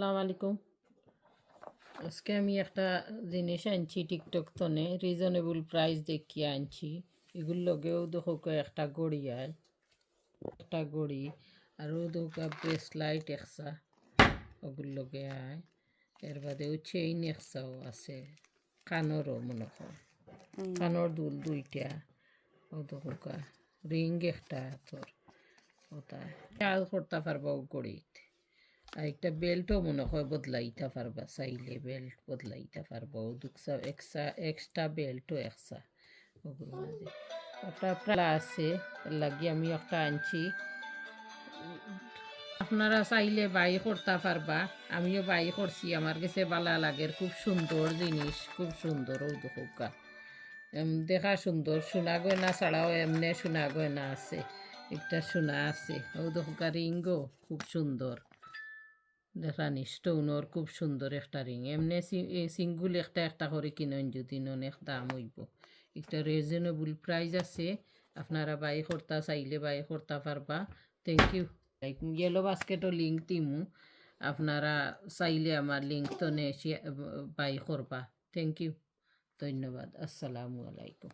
আসসালামু আলাইকুম। আজকে আমি একটা জিনিস আনছি টিকটক তনে রিজনেবল প্রাইস দেখিয়ে আনছি। এগুলোর লগেও দেখো একটা গড়ি আয়, একটা গড়ি আরও দোকা ব্রেসলাইট একসা ওগুলোর লগে আয়। এর বাদেও চেইন একসাও আছে, কানরও মনে হয়, কানর দুল দুইটা ও দোকা রিং একটা তোর ওটা খেয়াল করতে পারবা ও গড়িত। আর একটা বেল্টও মনে হয় বদলাইতে পারবা, চাইলে বেল্ট বদলাইতে পারবা। ও দুঃখা এক্সট্রা বেল্টও একসা ওগুলো মাঝে একটা প্লা আছে, এর লাগি আমি একটা আনছি। আপনারা চাইলে বাই করতে পারবা, আমিও বাই করছি, আমার কাছে ভালো লাগে, খুব সুন্দর জিনিস, খুব সুন্দর। ও দেখা দেখা সুন্দর, সোনা গয়না ছাড়াও এমনি সোনা গয়না আছে, একটা সোনা আছে। ও দেখা রিংও খুব সুন্দর, দেখানি স্টোনর খুব সুন্দর একটা রিং। এমনি সিঙ্গুল একটা একটা করে কিনেন যদি অনেক দাম হইব। একটা রিজনেবল প্রাইস আছে, আপনারা বাই করতে চাইলে বাই করতে পারবা। Thank you. ইয়েলো বাস্কেটও লিঙ্ক দিমু, আপনারা চাইলে আমার লিঙ্ক তো বাই করবা। থ্যাংক ইউ, ধন্যবাদ। আসসালামু আলাইকুম।